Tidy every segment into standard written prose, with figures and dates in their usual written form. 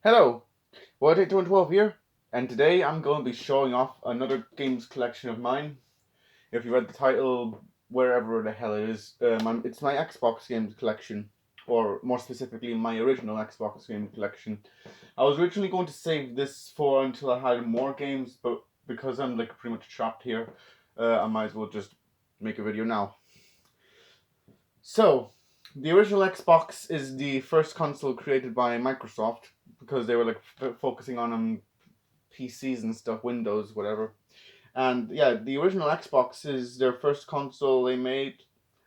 Hello, What812 here, and today I'm going to be showing off another games collection of mine. If you read the title, wherever the hell it is, it's my Xbox games collection, or more specifically, my original Xbox game collection. I was originally going to save this for until I had more games, but because I'm like pretty much trapped here, I might as well just make a video now. So, the original Xbox is the first console created by Microsoft because they were like focusing on PCs and stuff, Windows, whatever. And yeah, the original Xbox is their first console they made,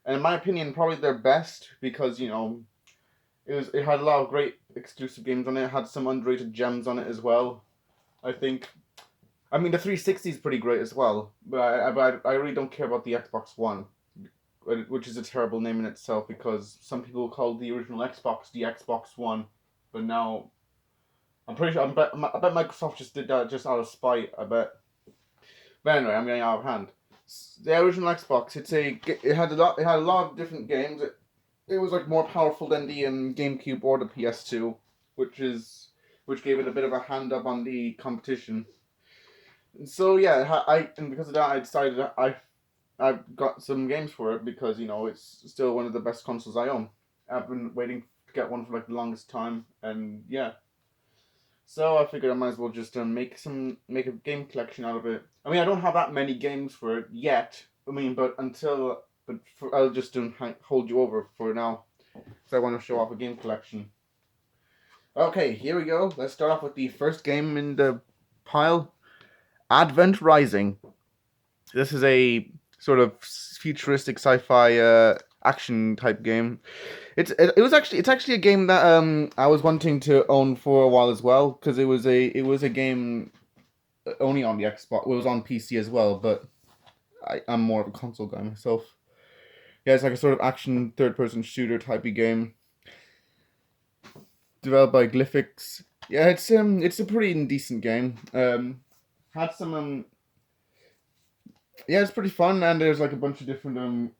and in my opinion, probably their best because it had a lot of great exclusive games on it. It had some underrated gems on it as well. I think. I mean, the 360 is pretty great as well, but I really don't care about the Xbox One, which is a terrible name in itself because some people call the original Xbox the Xbox One, but now I'm pretty sure I bet Microsoft just did that just out of spite. I bet. But anyway, I'm getting out of hand. The original Xbox, it had a lot of different games. It was like more powerful than the GameCube or the PS2, which gave it a bit of a hand up on the competition. So yeah, and because of that, I decided I've got some games for it because it's still one of the best consoles I own. I've been waiting to get one for like the longest time, and yeah. So I figured I might as well just make a game collection out of it. I mean, I don't have that many games for it yet. I mean, I'll just hold you over for now, because I want to show off a game collection. Okay, here we go. Let's start off with the first game in the pile, Advent Rising. This is a sort of futuristic sci-fi action type game. It's actually a game that I was wanting to own for a while as well because it was a game only on the Xbox. It was on PC as well, but I'm more of a console guy myself. Yeah, it's like a sort of action third-person shooter type of game developed by Glyphix. Yeah, it's a pretty decent game. Had some yeah, it's pretty fun, and there's like a bunch of different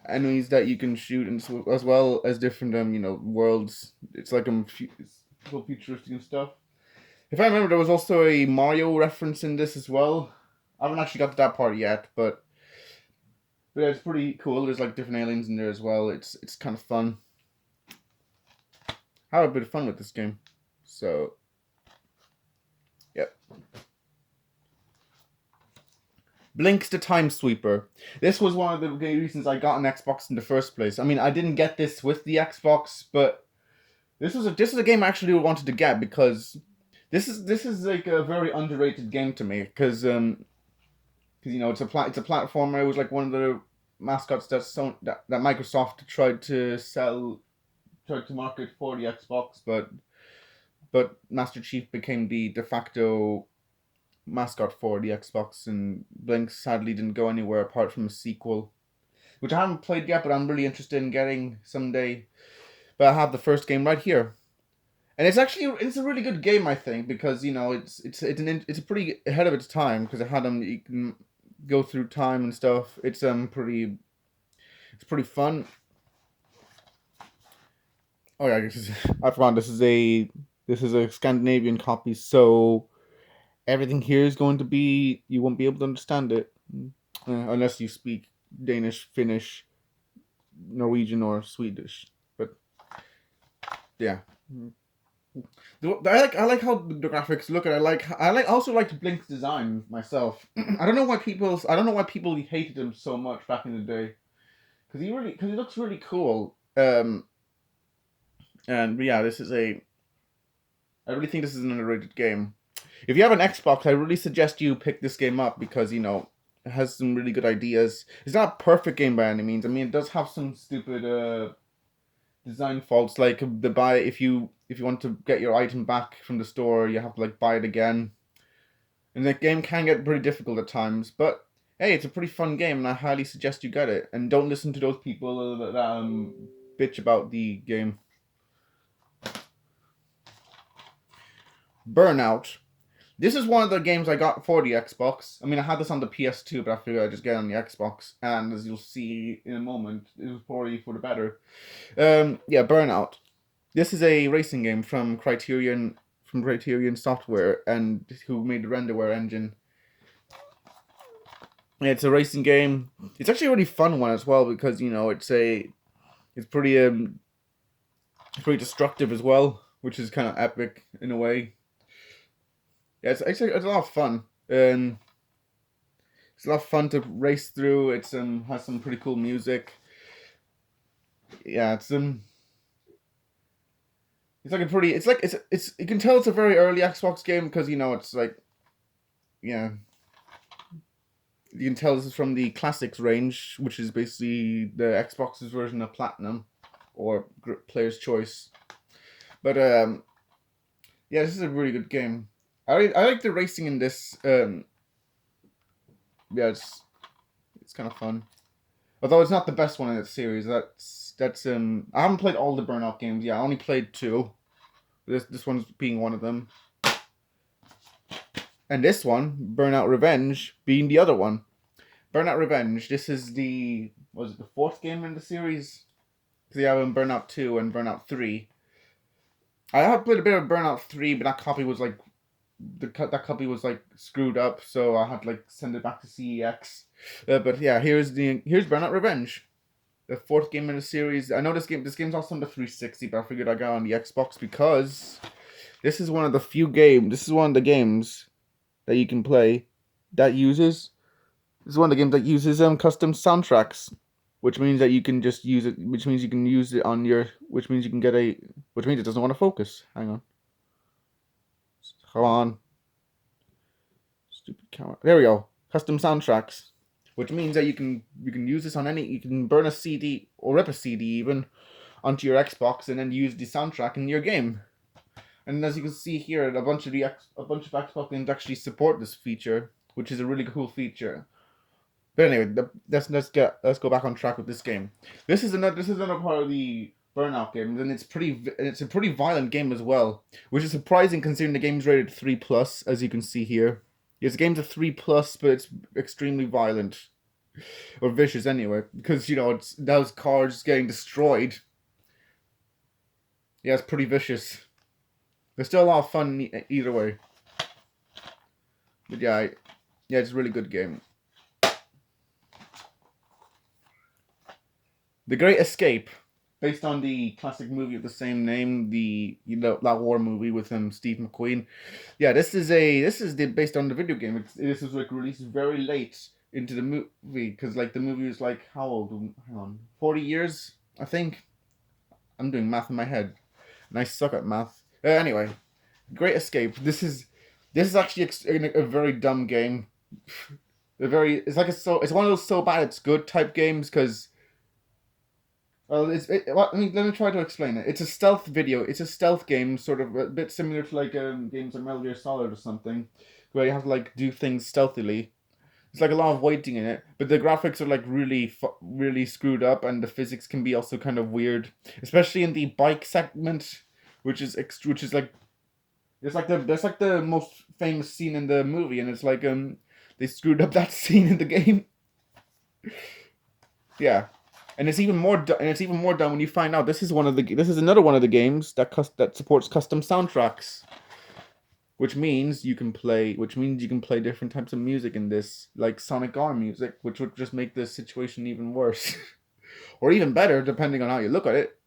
enemies that you can shoot, and so, as well as different worlds. It's like it's full futuristic and stuff. If I remember, there was also a Mario reference in this as well. I haven't actually got to that part yet, but yeah, it's pretty cool. There's like different aliens in there as well. It's kind of fun. I had a bit of fun with this game. So, yep. Blinks the Time Sweeper. This was one of the reasons I got an Xbox in the first place. I mean, I didn't get this with the Xbox, but this is a game I actually wanted to get because this is like a very underrated game to me because it's a platformer. It was like one of the mascots that Microsoft tried to market for the Xbox, but Master Chief became the de facto mascot for the Xbox, and Blink sadly didn't go anywhere apart from a sequel, which I haven't played yet, but I'm really interested in getting someday. But I have the first game right here, and it's a really good game, I think, because it's a pretty ahead of its time because it had you can go through time and stuff. It's pretty fun. Oh yeah, I forgot this is a Scandinavian copy, so everything here is going to be you won't be able to understand it unless you speak Danish, Finnish, Norwegian, or Swedish. But yeah. I like how the graphics look, and I also like Blink's design myself. I don't know why people hated him so much back in the day, because he looks really cool. And yeah, I really think this is an underrated game. If you have an Xbox, I really suggest you pick this game up because it has some really good ideas. It's not a perfect game by any means. I mean, it does have some stupid design faults, like the buy if you want to get your item back from the store, you have to like buy it again, and the game can get pretty difficult at times. But hey, it's a pretty fun game, and I highly suggest you get it. And don't listen to those people that bitch about the game. Burnout. This is one of the games I got for the Xbox. I mean, I had this on the PS2, but I figured I'd just get it on the Xbox. And as you'll see in a moment, it was probably for the better. Yeah, Burnout. This is a racing game from Criterion. from Criterion Software, and who made the Renderware engine. And it's a racing game. It's actually a really fun one as well because it's pretty destructive as well, which is kind of epic in a way. Yeah, it's a lot of fun, and it's a lot of fun to race through. It's has some pretty cool music. Yeah, it's like a pretty. It's like it's you can tell it's a very early Xbox game because it's like, yeah, you can tell this is from the Classics range, which is basically the Xbox's version of Platinum, or Player's Choice. But yeah, this is a really good game. I like the racing in this. Yeah, it's kind of fun. Although it's not the best one in the series. That's I haven't played all the Burnout games. Yeah, I only played 2. This one's being one of them. And this one, Burnout Revenge, being the other one. Burnout Revenge, this is the 4th game in the series? Because you have Burnout 2 and Burnout 3. I have played a bit of Burnout 3, but that copy was like that copy was like screwed up, so I had to like send it back to CEX. But yeah, here's Burnout Revenge, the 4th game in the series. I know this game's also on the 360, but I figured I got on the Xbox because this is one of the few games. This is one of the games that you can play that uses. This is one of the games that uses custom soundtracks, which means that you can just use it. Which means you can use it on your. Which means you can get a. Which means it doesn't want to focus. Hang on. Come on. Stupid camera. There we go. Custom soundtracks, which means that you can use this on any. You can burn a CD or rip a CD even onto your Xbox and then use the soundtrack in your game. And as you can see here, a bunch of Xbox games actually support this feature, which is a really cool feature. But anyway, let's go back on track with this game. This is another part of the Burnout games, and it's a pretty violent game as well, which is surprising considering the game's rated 3+, as you can see here. Yes, the game's a 3+, but it's extremely violent, or vicious anyway, because it's those cars getting destroyed. Yeah, it's pretty vicious. There's still a lot of fun either way. But yeah, it's a really good game. The Great Escape, based on the classic movie of the same name, that war movie with Steve McQueen. Yeah, this is based on the video game. This was like released very late into the movie because like the movie was like how old? Hang on, 40 years, I think. I'm doing math in my head, and I suck at math. Anyway, Great Escape. This is actually a very dumb game. It's one of those so bad it's good type games because. Well, let me try to explain it. It's a stealth game, sort of a bit similar to like games like Metal Gear Solid or something, where you have to like do things stealthily. There's like a lot of waiting in it, but the graphics are like really screwed up, and the physics can be also kind of weird, especially in the bike segment, which is like that's like the most famous scene in the movie, and it's like they screwed up that scene in the game. Yeah. And it's even more dumb when you find out this is another one of the games that supports custom soundtracks, which means you can play different types of music in this, like Sonic R music, which would just make the situation even worse, or even better depending on how you look at it.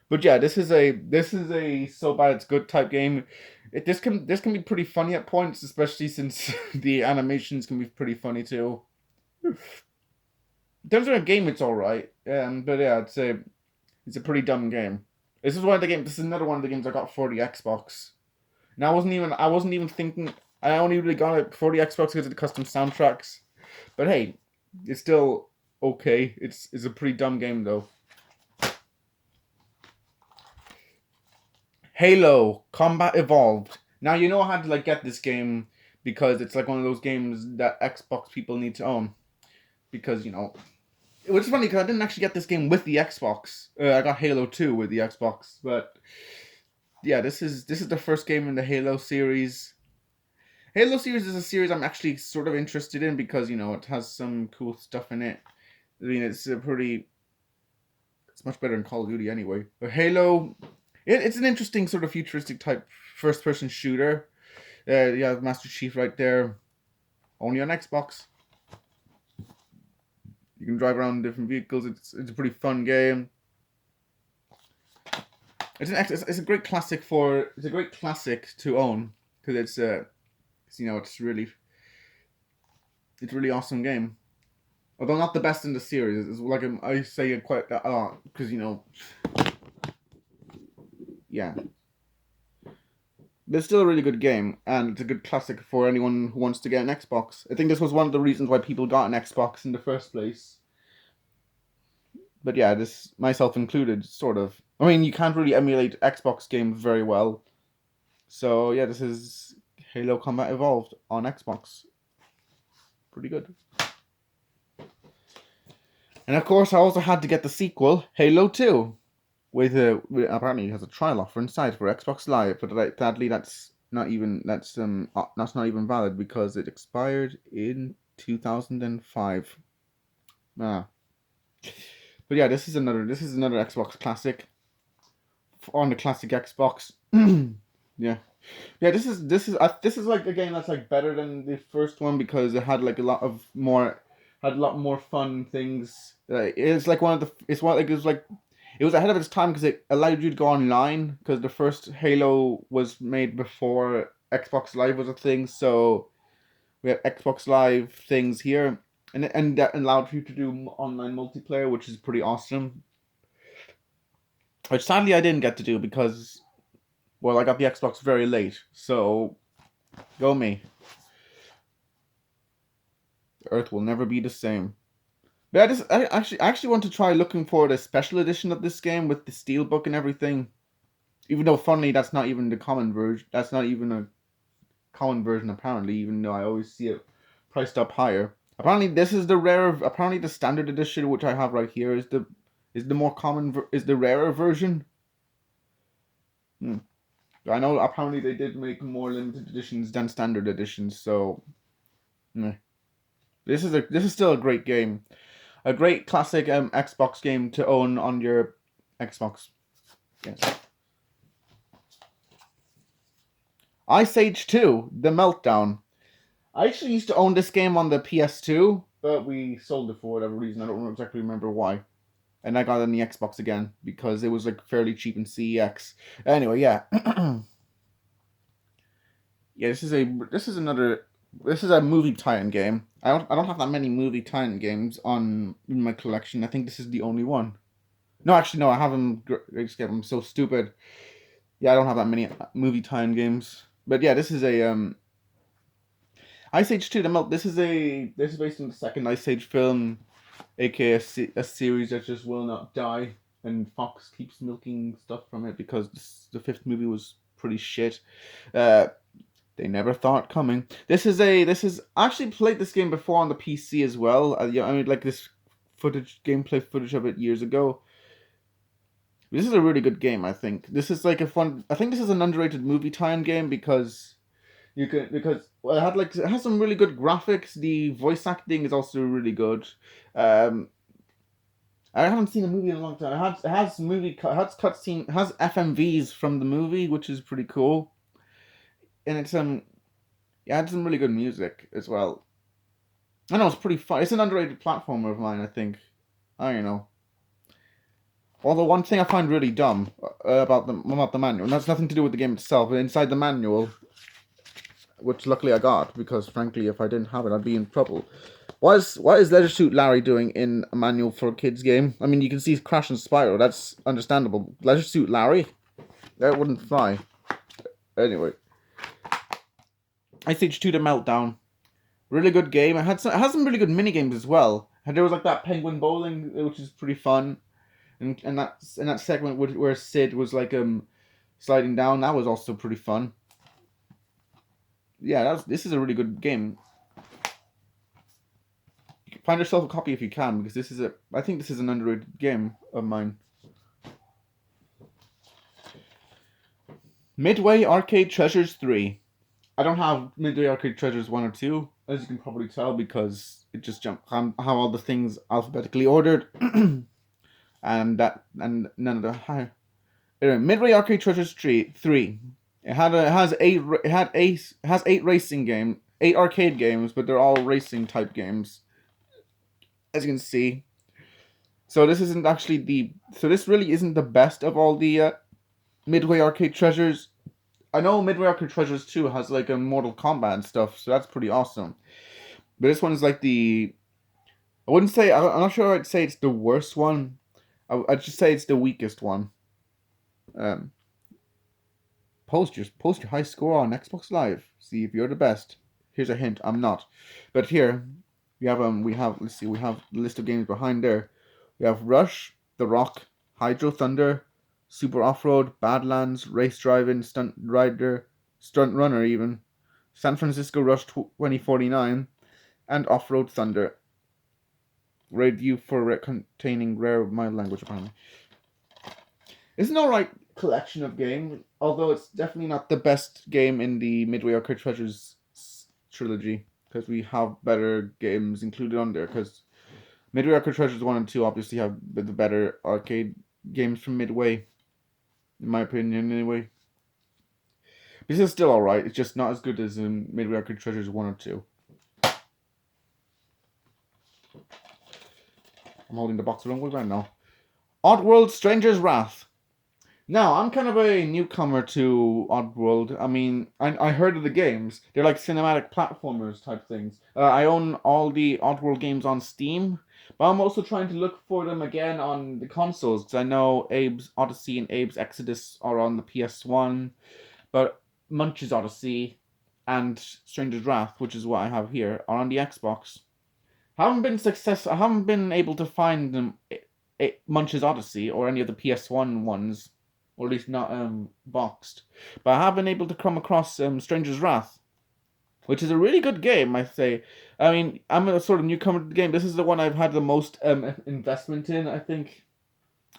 But yeah, this is a so bad it's good type game. This can be pretty funny at points, especially since the animations can be pretty funny too. In terms of a game, it's alright. But yeah, it's a pretty dumb game. This is another one of the games I got for the Xbox. And I wasn't even thinking. I only really got it for the Xbox because of the custom soundtracks. But hey, it's still okay. It's a pretty dumb game though. Halo Combat Evolved. Now you know I had to like get this game because it's like one of those games that Xbox people need to own. Because which is funny because I didn't actually get this game with the Xbox. I got Halo 2 with the Xbox, but yeah, this is the first game in the Halo series. Halo series is a series I'm actually sort of interested in because it has some cool stuff in it. I mean, it's much better than Call of Duty anyway. But Halo It's an interesting sort of futuristic type first person shooter. You have Master Chief right there, only on Xbox. You can drive around different vehicles. It's a pretty fun game. It's a great classic to own because it's really awesome game. Although not the best in the series, it's like I say it quite a lot because yeah, but it's still a really good game, and it's a good classic for anyone who wants to get an Xbox. I think this was one of the reasons why people got an Xbox in the first place. But yeah, this myself included, sort of. I mean, you can't really emulate Xbox games very well. So yeah, this is Halo Combat Evolved on Xbox. Pretty good. And of course, I also had to get the sequel, Halo 2, apparently it has a trial offer inside for Xbox Live, but sadly that's not even valid because it expired in 2005. Ah. But yeah, this is another Xbox classic on the classic Xbox. Yeah. Yeah, this is like a game that's like better than the first one because it had like a lot more fun things. It's like it was ahead of its time because it allowed you to go online because the first Halo was made before Xbox Live was a thing. So we have Xbox Live things here, and that allowed you to do online multiplayer, which is pretty awesome. Which sadly I didn't get to do because, well, I got the Xbox very late. So go me. The Earth will never be the same. But I actually want to try looking for the special edition of this game with the steelbook and everything. Even though, funnily, that's not even the common version. That's not even a common version, apparently. Even though I always see it priced up higher. Apparently, this is the rare. Apparently, the standard edition, which I have right here, is the more common is the rarer version. Hmm. I know. Apparently, they did make more limited editions than standard editions. So, this is still a great game. A great classic Xbox game to own on your Xbox. Yes. Ice Age 2, The Meltdown. I actually used to own this game on the PS2, but we sold it for whatever reason. I don't exactly remember why. And I got it on the Xbox again because it was like fairly cheap in CEX. Anyway, yeah. Yeah, this is a movie tie-in game. I don't have that many movie tie-in games in my collection. I think this is the only one. No, actually, no. I have them. I'm so stupid. Yeah, I don't have that many movie tie-in games. But yeah, this is a Ice Age 2. This is based on the second Ice Age film, aka a series that just will not die, and Fox keeps milking stuff from it because the fifth movie was pretty shit. They never thought coming. This is I actually played this game before on the PC as well. Yeah, I mean like this gameplay footage of it years ago. This is a really good game, I think. This is like a fun. I think this is an underrated movie tie-in game because it has some really good graphics. The voice acting is also really good. Um, I haven't seen a movie in a long time. It has cutscene, it has FMVs from the movie, which is pretty cool, and it had some really good music as well. I know it's pretty fun. It's an underrated platformer of mine, I think. I don't know. Although one thing I find really dumb about the manual, and that's nothing to do with the game itself, but inside the manual, which luckily I got because frankly, if I didn't have it, I'd be in trouble. What is Leisure Suit Larry doing in a manual for a kids game? I mean, you can see Crash and Spyro. That's understandable. Leisure Suit Larry, that wouldn't fly. Anyway, Ice Age 2: The Meltdown, really good game. It has some really good mini games as well. And there was like that penguin bowling, which is pretty fun. And that segment where Sid was like sliding down, that was also pretty fun. Yeah, this is a really good game. Find yourself a copy if you can, because I think this is an underrated game of mine. Midway Arcade Treasures 3. I don't have Midway Arcade Treasures 1 or 2, as you can probably tell, because it just jumped. I have all the things alphabetically ordered, and none of the higher. Anyway, Midway Arcade Treasures 3. It has eight arcade games, but they're all racing type games, as you can see. So this isn't actually this really isn't the best of all the Midway Arcade Treasures. I know Midway Arcade Treasures 2 has like a Mortal Kombat and stuff, so that's pretty awesome. But this one's like I wouldn't say, I'm not sure I'd say it's the worst one. I'd just say it's the weakest one. Post your high score on Xbox Live. See if you're the best. Here's a hint, I'm not. But here we have let's see, we have the list of games behind there. We have Rush, The Rock, Hydro Thunder, Super Off-Road, Badlands, Race Driving, Stunt Runner even, San Francisco Rush 2049, and Off-Road Thunder. Review for containing rare mild language apparently. It's an alright collection of games, although it's definitely not the best game in the Midway Arcade Treasures trilogy, because we have better games included on there, because Midway Arcade Treasures 1 and 2 obviously have the better arcade games from Midway, in my opinion anyway. This is still alright, it's just not as good as Midway Arcade Treasures 1 or 2. I'm holding the box the wrong way around now. Oddworld Stranger's Wrath. Now, I'm kind of a newcomer to Oddworld. I mean, I heard of the games. They're like cinematic platformers type things. I own all the Oddworld games on Steam, but I'm also trying to look for them again on the consoles, because I know Abe's Odyssey and Abe's Exodus are on the PS1, but Munch's Odyssey and Stranger's Wrath, which is what I have here, are on the Xbox. I haven't been able to find them, Munch's Odyssey or any of the PS1 ones, or at least not boxed. But I have been able to come across Stranger's Wrath, which is a really good game, I say. I mean, I'm a sort of newcomer to the game. This is the one I've had the most investment in, I think.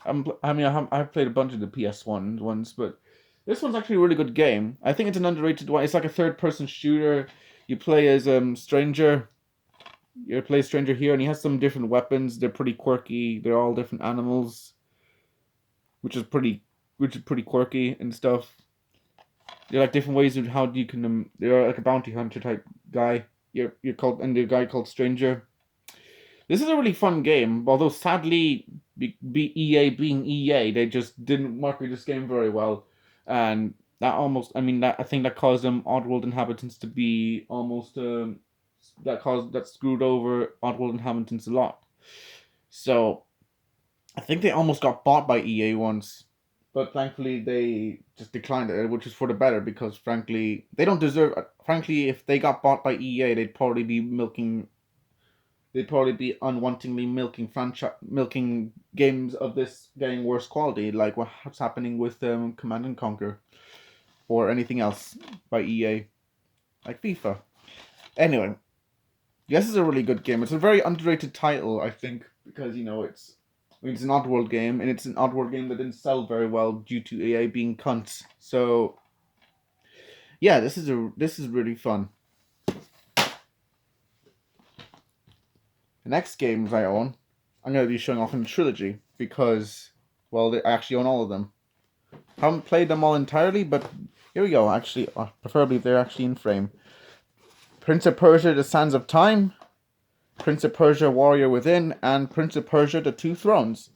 I've played a bunch of the PS1 ones, but this one's actually a really good game. I think it's an underrated one. It's like a third-person shooter. You play as Stranger. You play Stranger here, and he has some different weapons. They're pretty quirky. They're all different animals, which is pretty quirky and stuff. They're like different ways of how you can. They're like a bounty hunter type guy. You're called, and the guy called Stranger. This is a really fun game, although sadly, EA being EA, they just didn't market this game very well, and I think that caused Oddworld inhabitants to be almost that screwed over Oddworld inhabitants a lot. So I think they almost got bought by EA once, but thankfully they just declined it, which is for the better, because frankly they don't deserve. Frankly, if they got bought by EA, they'd probably be unwantingly milking games of this getting worse quality, like what's happening with Command and Conquer or anything else by EA, like FIFA. Anyway, this is a really good game. It's a very underrated title, I think, because it's an Oddworld game, and it's an Oddworld game that didn't sell very well due to EA being cunts. So yeah, this is really fun. The next games I own, I'm going to be showing off in the trilogy, because, well, I actually own all of them. Haven't played them all entirely, but here we go. Actually, preferably if they're actually in frame. Prince of Persia: The Sands of Time, Prince of Persia: Warrior Within, and Prince of Persia: The Two Thrones.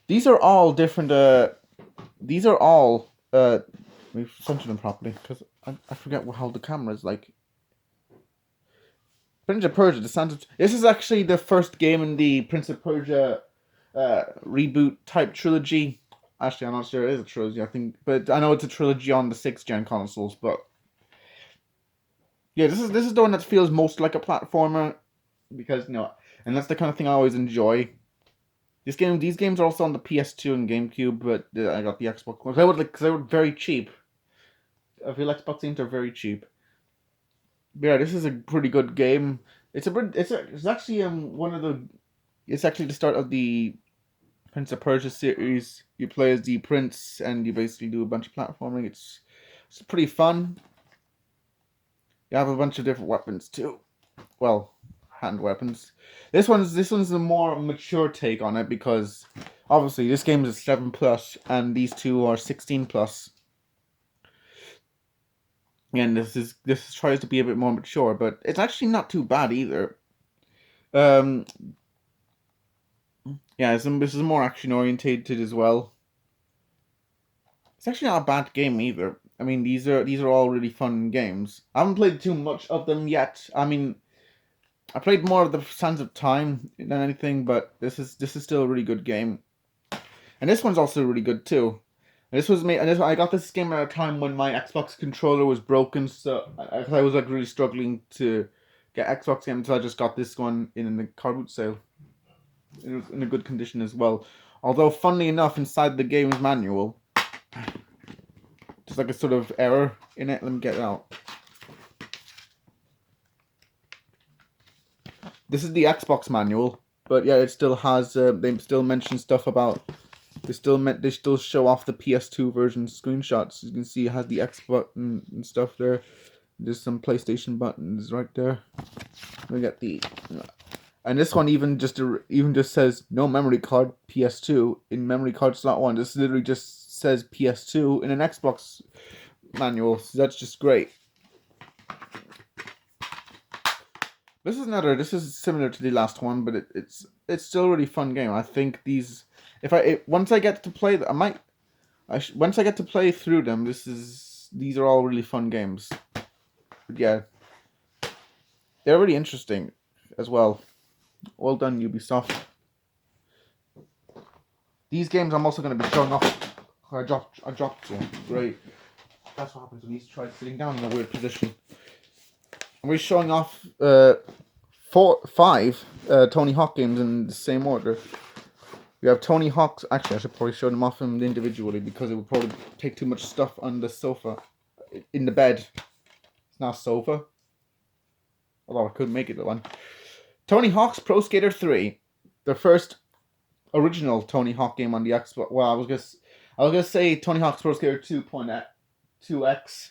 These are all different. We've centered them properly, because I forget how the camera is like. Prince of Persia: The Sands of... This is actually the first game in the Prince of Persia reboot type trilogy. Actually, I'm not sure it is a trilogy, I think, but I know it's a trilogy on the 6th gen consoles. But yeah, this is the one that feels most like a platformer, because and that's the kind of thing I always enjoy. These games are also on the PS2 and GameCube, but I got the Xbox One. Because they were very cheap. I feel Xbox games are very cheap. But yeah, this is a pretty good game. It's actually it's actually the start of the Prince of Persia series. You play as the prince, and you basically do a bunch of platforming. It's pretty fun. You have a bunch of different weapons too. Well, hand weapons. This one's a more mature take on it, because Obviously, this game is 7+, and these two are 16+. And this tries to be a bit more mature, but it's actually not too bad either. Um, yeah, this is more action orientated as well. It's actually not a bad game either. I mean, these are all really fun games. I haven't played too much of them yet. I mean, I played more of the Sands of Time than anything, but this is still a really good game. And this one's also really good too. And this was me, and I got this game at a time when my Xbox controller was broken, so I was like really struggling to get Xbox games. So I just got this one in the car boot sale. It was in a good condition as well. Although, funnily enough, inside the game's manual, there's like a sort of error in it. Let me get it out. This is the Xbox manual, but yeah, it still has. They still mention stuff about. They still show off the PS2 version screenshots. You can see it has the X button and stuff there. There's some PlayStation buttons right there. We get the, and this one even just says no memory card PS2 in memory card slot 1. This literally just says PS2 in an Xbox manual. So that's just great. This is similar to the last one, but it's still a really fun game. I think these, once I get to play, once I get to play through them, these are all really fun games. But yeah, they're really interesting as well. Well done, Ubisoft. These games I'm also going to be showing off. I dropped you. Great. That's what happens when you try sitting down in a weird position. We're showing off 5 Tony Hawk games in the same order. We have Tony Hawk's. Actually, I should probably show them off individually because it would probably take too much stuff on the sofa, in the bed. It's not a sofa. Although I could make it the one. Tony Hawk's Pro Skater 3, the first original Tony Hawk game on the Xbox. Well, I was gonna say Tony Hawk's Pro Skater 2.2X,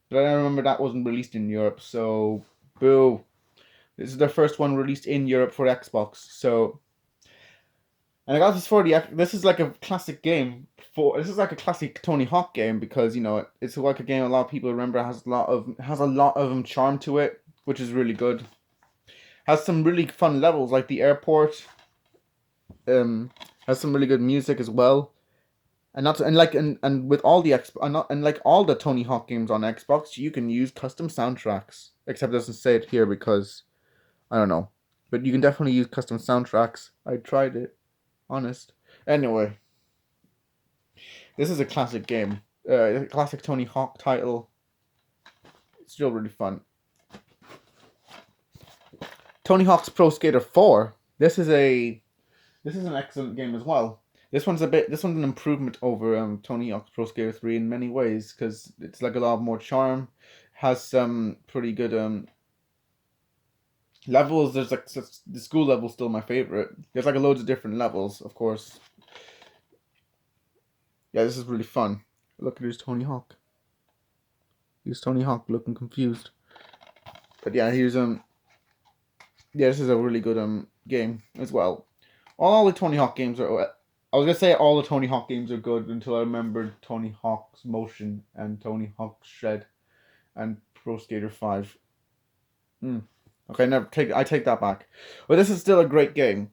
but I remember that wasn't released in Europe. So, boo. This is the first one released in Europe for Xbox. So, and I got this for the. This is like a classic game. This is like a classic Tony Hawk game because it's like a game a lot of people remember. It has a lot of charm to it, which is really good. Has some really fun levels like the airport. Has some really good music as well. And with all the like all the Tony Hawk games on Xbox, you can use custom soundtracks. Except it doesn't say it here because I don't know. But you can definitely use custom soundtracks. I tried it. Honest. Anyway. This is a classic game. A classic Tony Hawk title. It's still really fun. Tony Hawk's Pro Skater 4. This is an excellent game as well. This one's an improvement over Tony Hawk's Pro Skater 3 in many ways because it's like a lot more charm. Has some pretty good levels. There's like the school level's still my favorite. There's like loads of different levels, of course. Yeah, this is really fun. Look, there's Tony Hawk. Here's Tony Hawk looking confused. But yeah, this is a really good game as well. All the Tony Hawk games are. I was gonna say all the Tony Hawk games are good until I remembered Tony Hawk's Motion and Tony Hawk's Shred and Pro Skater 5. Okay, I take that back. But this is still a great game.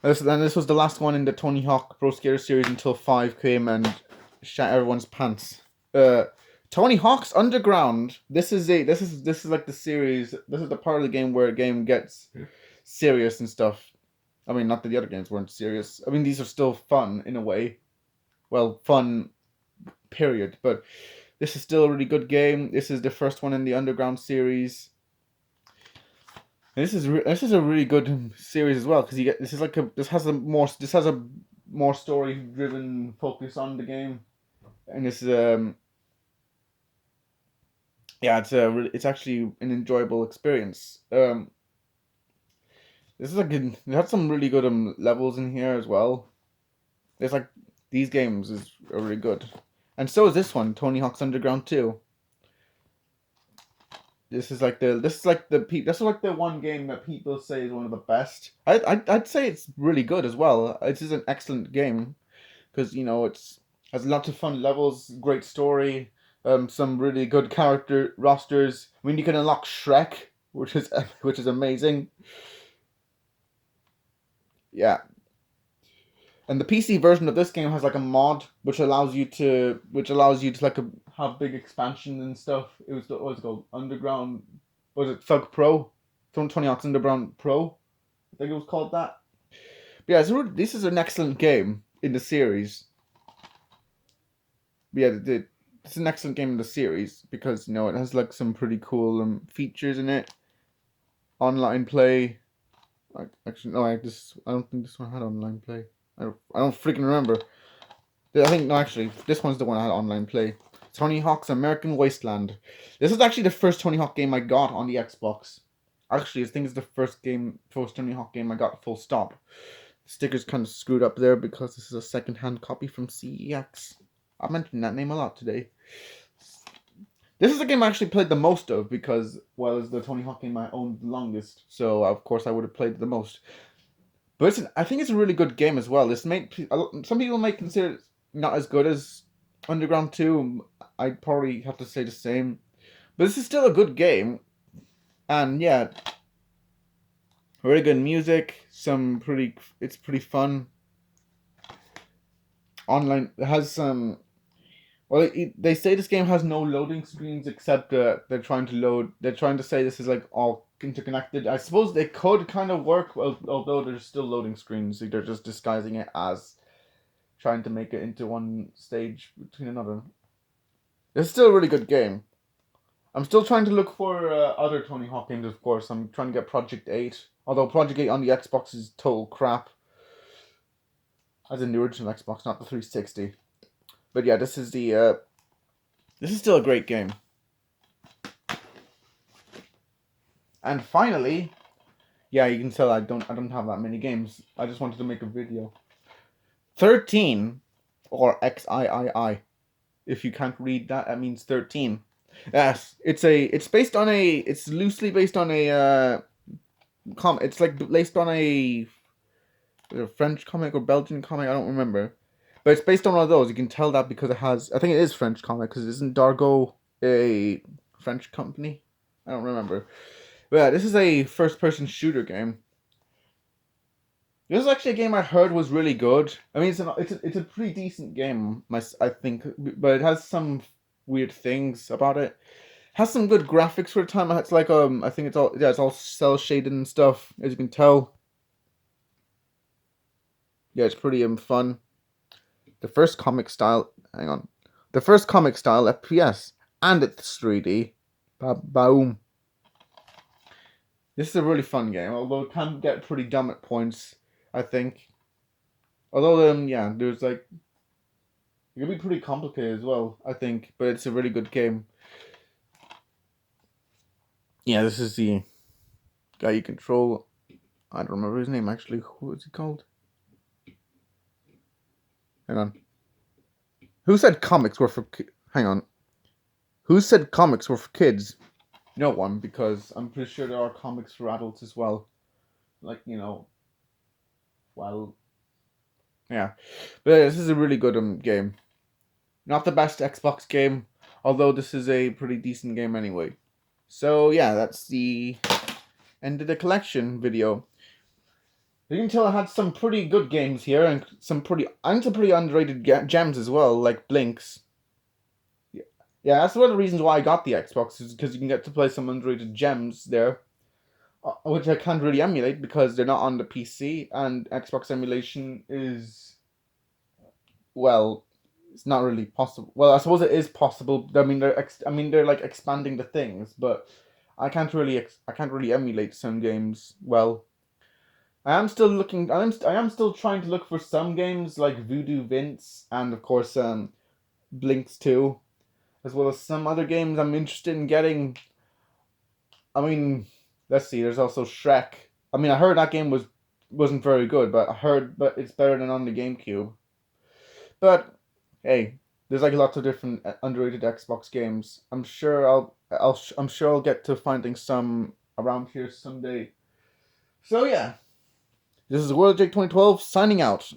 This was the last one in the Tony Hawk Pro Skater series until 5 came and shat everyone's pants. Tony Hawk's Underground. This is like the series. This is the part of the game where a game gets serious and stuff. I mean, not that the other games weren't serious. I mean, these are still fun in a way. Well, fun, period. But this is still a really good game. This is the first one in the Underground series. And this is a really good series as well because this has a more story driven focus on the game, and this is it's actually an enjoyable experience. This is it had some really good levels in here as well. It's like these games are really good, and so is this one, Tony Hawk's Underground 2. this is like the one game that people say is one of the best. I'd say it's really good as well. It is an excellent game because it's has lots of fun levels, great story, some really good character rosters. I mean, you can unlock Shrek, which is amazing. Yeah, and the PC version of this game has like a mod which allows you to like have big expansion and stuff. What was it called? Underground. Was it Thug Pro? Tony Hawk's Underground Pro. I think it was called that. But yeah, this is an excellent game in the series. But yeah, it's an excellent game in the series because it has like some pretty cool features in it. Online play. Actually, no, I don't think this one had online play. I don't freaking remember. I think no, actually, this one's the one I had online play. Tony Hawk's American Wasteland. This is actually the first Tony Hawk game I got on the Xbox. Actually, I think it's the first Tony Hawk game I got. Full stop. The sticker's kind of screwed up there because this is a second-hand copy from CEX. I mentioned that name a lot today. This is the game I actually played the most of because, well, it's the Tony Hawk game I owned the longest. So of course I would have played it the most. But I think it's a really good game as well. Some people might consider it not as good as Underground 2. I'd probably have to say the same. But this is still a good game. And yeah, really good music. It's pretty fun. Online, it has some. Well, they say this game has no loading screens except they're trying to say this is like all interconnected. I suppose they could kind of work, although there's still loading screens. They're just disguising it as trying to make it into one stage between another. It's still a really good game. I'm still trying to look for other Tony Hawk games, of course. I'm trying to get Project 8. Although Project 8 on the Xbox is total crap. As in the original Xbox, not the 360. But yeah, this is still a great game. And finally, yeah, you can tell I don't have that many games. I just wanted to make a video. 13, or XIII. If you can't read that, that means 13. Yes, it's loosely based on a it's like based on a French comic or Belgian comic, I don't remember. But it's based on one of those. You can tell that because I think it is French comic, because isn't Dargo a French company? I don't remember. But yeah, this is a first-person shooter game. This is actually a game I heard was really good. I mean, it's a pretty decent game, I think, but it has some weird things about it. It has some good graphics for the time. It's like I think it's all cell shaded and stuff, as you can tell. Yeah, it's pretty fun. The first comic style FPS, and it's 3D. Boom. This is a really fun game, although it can get pretty dumb at points, I think. Although yeah, there's like it can be pretty complicated as well, I think, but it's a really good game. Yeah, this is the guy you control. I don't remember his name actually. Who is he called? Hang on. Who said comics were for hang on. Who said comics were for kids? No one, because I'm pretty sure there are comics for adults as well. Like, well, yeah. But yeah, this is a really good game. Not the best Xbox game, although this is a pretty decent game anyway. So yeah, that's the end of the collection video. You can tell I had some pretty good games here, and some pretty underrated gems as well, like Blinks. Yeah, that's one of the reasons why I got the Xbox, is because you can get to play some underrated gems there, which I can't really emulate because they're not on the PC, and Xbox emulation is, well, it's not really possible. Well, I suppose it is possible. I mean, they're like expanding the things, but I can't really emulate some games well. I am still looking. I am still trying to look for some games like Voodoo Vince and of course Blinks 2, as well as some other games I'm interested in getting. I mean, let's see. There's also Shrek. I mean, I heard that game wasn't very good, but it's better than on the GameCube. But hey, There's like lots of different underrated Xbox games. I'm sure I'll get to finding some around here someday. So yeah, this is World Jake 2012 signing out.